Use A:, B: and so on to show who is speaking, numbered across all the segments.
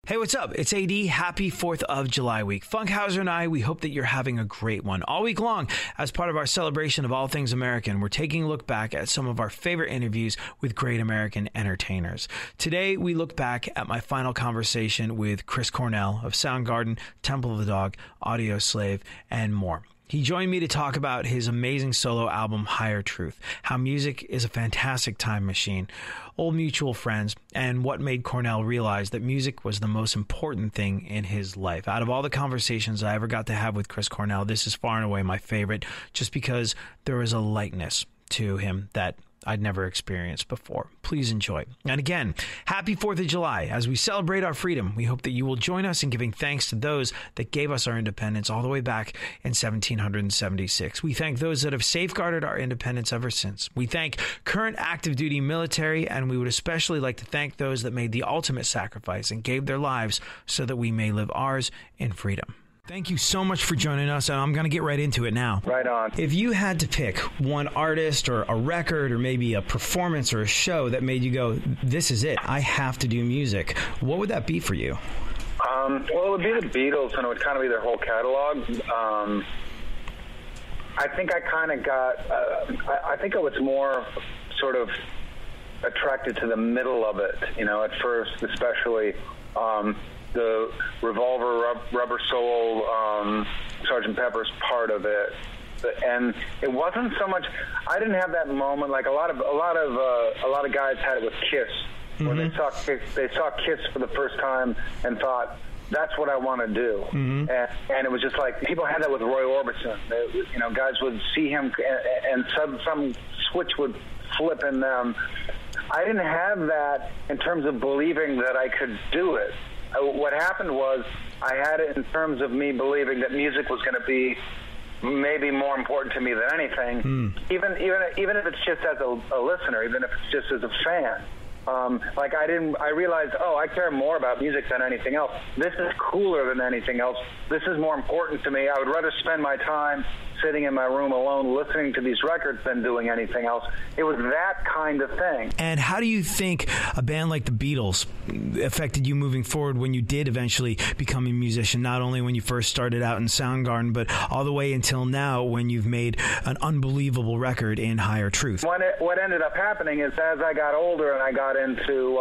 A: Hey, what's up? It's AD. Happy 4th of July week. Funkhauser and I, we hope that you're having a great one. All week long, as part of our celebration of all things American, we're taking a look back at some of our favorite interviews with great American entertainers. Today, we look back at my final conversation with Chris Cornell of Soundgarden, Temple of the Dog, Audioslave, and more. He joined me to talk about his amazing solo album, Higher Truth, how music is a fantastic time machine, old mutual friends, and what made Cornell realize that music was the most important thing in his life. Out of all the conversations I ever got to have with Chris Cornell, this is far and away my favorite, just because there was a lightness to him that I'd never experienced before. Please enjoy. And again, happy 4th of July. As we celebrate our freedom, we hope that you will join us in giving thanks to those that gave us our independence all the way back in 1776. We thank those that have safeguarded our independence ever since. We thank current active duty military, and we would especially like to thank those that made the ultimate sacrifice and gave their lives so that we may live ours in freedom. Thank you so much for joining us, and I'm going to get right into it now.
B: Right on.
A: If you had to pick one artist or a record or maybe a performance or a show that made you go, this is it, I have to do music, what would that be for you?
B: Well, it would be the Beatles, and it would kind of be their whole catalog. I think I kind of got, I think I was more sort of attracted to the middle of it, you know, at first, especially the Revolver, Rubber Soul, Sgt. Pepper's part of it, and it wasn't so much. I didn't have that moment like a lot of guys had it with Kiss, when they saw Kiss for the first time and thought, that's what I want to do. And it was just like people had that with Roy Orbison. You know, guys would see him and some switch would flip in them. I didn't have that in terms of believing that I could do it. What happened was I had it in terms of me believing that music was going to be maybe more important to me than anything, even if it's just as a listener, even if it's just as a fan. I realized, I care more about music than anything else. This is cooler than anything else. This is more important to me. I would rather spend my time sitting in my room alone listening to these records than doing anything else. It was that kind of thing.
A: And how do you think a band like the Beatles affected you moving forward when you did eventually become a musician, not only when you first started out in Soundgarden, but all the way until now when you've made an unbelievable record in Higher Truth?
B: What ended up happening is as I got older and I got into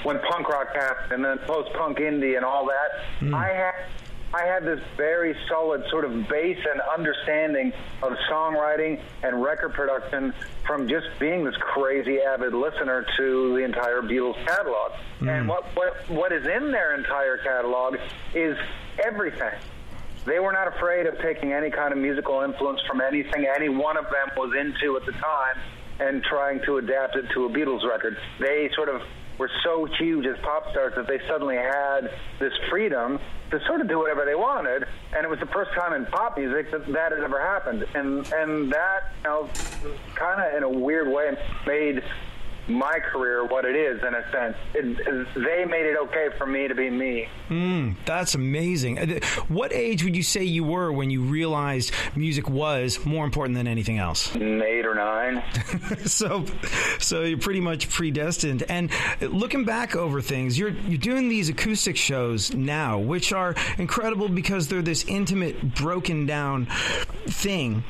B: when punk rock happened and then post-punk indie and all that, I had this very solid sort of base and understanding of songwriting and record production from just being this crazy avid listener to the entire Beatles catalog. And what is in their entire catalog is everything. They were not afraid of taking any kind of musical influence from anything any one of them was into at the time and trying to adapt it to a Beatles record. They sort of were so huge as pop stars that they suddenly had this freedom to sort of do whatever they wanted, and it was the first time in pop music that had ever happened. And that, you know, kind of in a weird way made my career what it is, in a sense. They made it okay for me to be me.
A: That's amazing. What age would you say you were when you realized music was more important than anything else?
B: 8 or 9.
A: So you're pretty much predestined. And looking back over things, you're doing these acoustic shows now, which are incredible because they're this intimate, broken down thing.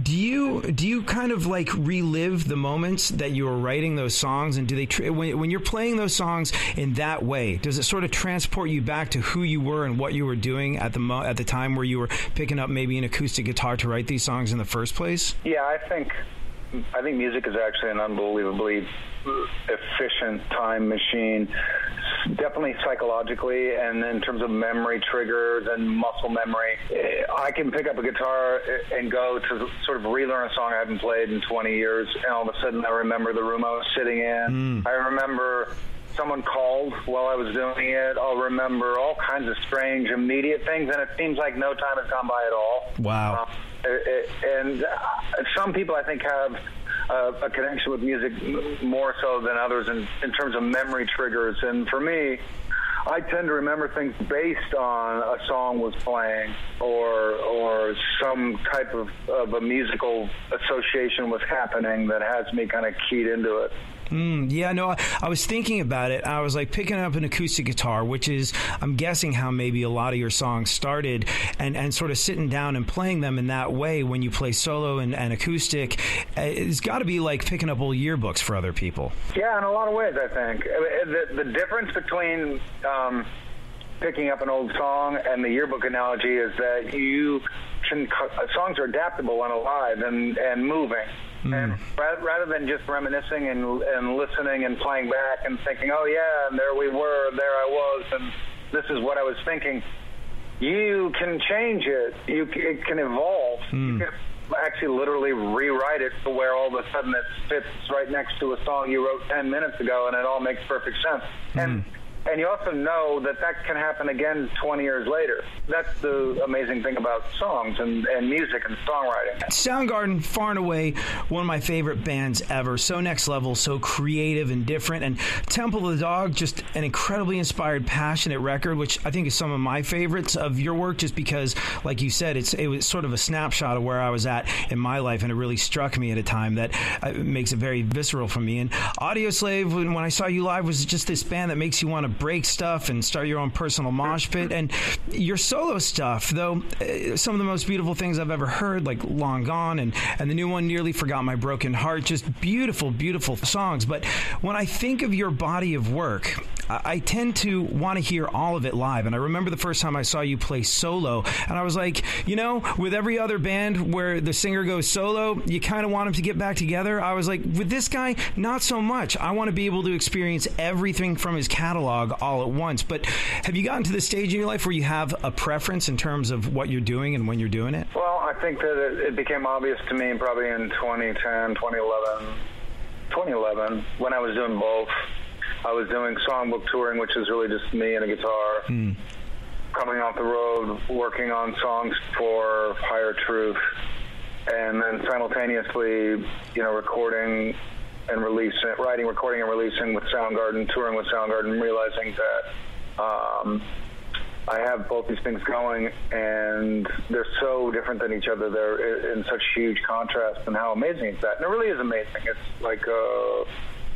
A: Do you kind of like relive the moments that you were writing those songs, and do they when you're playing those songs in that way, does it sort of transport you back to who you were and what you were doing at the time where you were picking up maybe an acoustic guitar to write these songs in the first place?
B: Yeah, I think music is actually an unbelievably efficient time machine, definitely psychologically, and in terms of memory triggers and muscle memory. I can pick up a guitar and go to sort of relearn a song I haven't played in 20 years, and all of a sudden I remember the room I was sitting in. I remember someone called while I was doing it. I'll remember all kinds of strange, immediate things, and it seems like no time has gone by at all.
A: Wow.
B: And some people, I think, have a connection with music more so than others in terms of memory triggers. And for me, I tend to remember things based on a song was playing or some type of a musical association was happening that has me kind of keyed into it.
A: Yeah, no, I was thinking about it. I was like picking up an acoustic guitar, which is, I'm guessing, how maybe a lot of your songs started, and sort of sitting down and playing them in that way when you play solo and acoustic. It's got to be like picking up old yearbooks for other people.
B: Yeah, in a lot of ways, I think. The difference between picking up an old song and the yearbook analogy is that songs are adaptable and alive and moving. And rather than just reminiscing and listening and playing back and thinking, oh yeah, and there we were, there I was, and this is what I was thinking, you can change it. It can evolve. You can actually literally rewrite it to where all of a sudden it fits right next to a song you wrote 10 minutes ago, and it all makes perfect sense. And you also know that can happen again 20 years later. That's the amazing thing about songs and music and songwriting.
A: Soundgarden, far and away, one of my favorite bands ever. So next level, so creative and different. And Temple of the Dog, just an incredibly inspired, passionate record, which I think is some of my favorites of your work, just because, like you said, it was sort of a snapshot of where I was at in my life, and it really struck me at a time that makes it very visceral for me. And Audioslave, when I saw you live, was just this band that makes you want to break stuff and start your own personal mosh pit. And your solo stuff, though, some of the most beautiful things I've ever heard, like Long Gone and the new one, Nearly Forgot My Broken Heart, just beautiful, beautiful songs. But when I think of your body of work, I tend to want to hear all of it live. And I remember the first time I saw you play solo, and I was like, with every other band where the singer goes solo, you kind of want them to get back together. I was like, with this guy, not so much. I want to be able to experience everything from his catalog all at once. But have you gotten to the stage in your life where you have a preference in terms of what you're doing and when you're doing it?
B: Well, I think that it became obvious to me probably in 2010, 2011, when I was doing both. I was doing songbook touring, which is really just me and a guitar, coming off the road, working on songs for Higher Truth, and then simultaneously, recording and releasing, writing, recording, and releasing with Soundgarden, touring with Soundgarden, realizing that I have both these things going, and they're so different than each other. They're in such huge contrast, and how amazing is that? And it really is amazing. It's like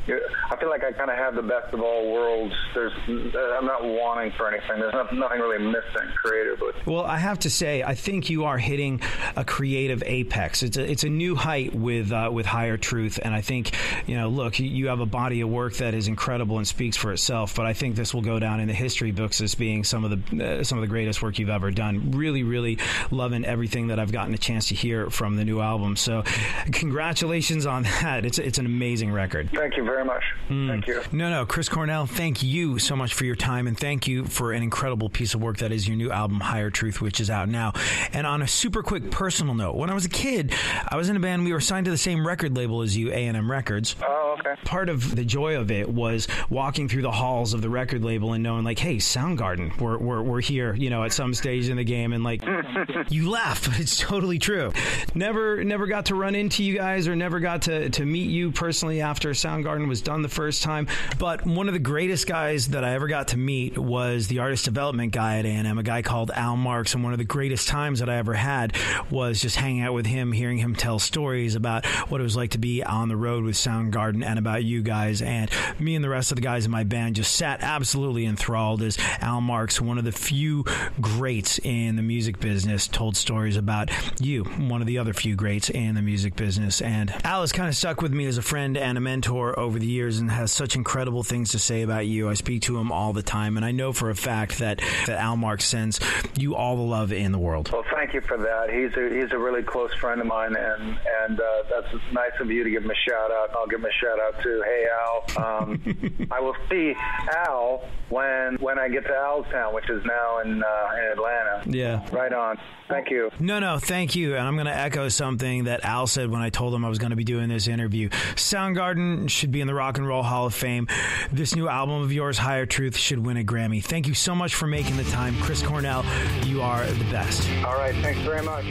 B: I feel like I kind of have the best of all worlds. I'm not wanting for anything. There's nothing really missing creatively.
A: Well, I have to say, I think you are hitting a creative apex. It's a new height with Higher Truth, and I think, look, you have a body of work that is incredible and speaks for itself. But I think this will go down in the history books as being some of the greatest work you've ever done. Really, really loving everything that I've gotten a chance to hear from the new album. So, congratulations on that. It's an amazing record.
B: Thank you very much. Thank you.
A: No, Chris Cornell, thank you so much for your time, and thank you for an incredible piece of work that is your new album, Higher Truth, which is out now. And on a super quick personal note, when I was a kid, I was in a band. We were signed to the same record label as you, A&M Records.
B: Oh, okay.
A: Part of the joy of it was walking through the halls of the record label and knowing, like, hey, Soundgarden, we're here, at some stage in the game, and like, you laugh, but it's totally true. Never got to run into you guys, or never got to meet you personally after Soundgarden was done the first time. But one of the greatest guys that I ever got to meet was the artist development guy at A&M, a guy called Al Marks. And one of the greatest times that I ever had was just hanging out with him, hearing him tell stories about what it was like to be on the road with Soundgarden and about you guys. And me and the rest of the guys in my band just sat absolutely enthralled as Al Marks, one of the few greats in the music business, told stories about you, one of the other few greats in the music business. And Al has kind of stuck with me as a friend and a mentor over the years, and has such incredible things to say about you. I speak to him all the time, and I know for a fact that Al Marks sends you all the love in the world.
B: Well, thank you for that. He's a really close friend of mine, and that's nice of you to give him a shout out. I'll give him a shout out too. Hey, Al. I will see Al when I get to Alstown, which is now in Atlanta.
A: Yeah.
B: Right on. Thank you.
A: No, thank you. And I'm going to echo something that Al said when I told him I was going to be doing this interview. Soundgarden should be in the Rock and Roll Hall of Fame. This new album of yours, Higher Truth, should win a Grammy. Thank you so much for making the time. Chris Cornell, you are the best.
B: All right. Thanks very much.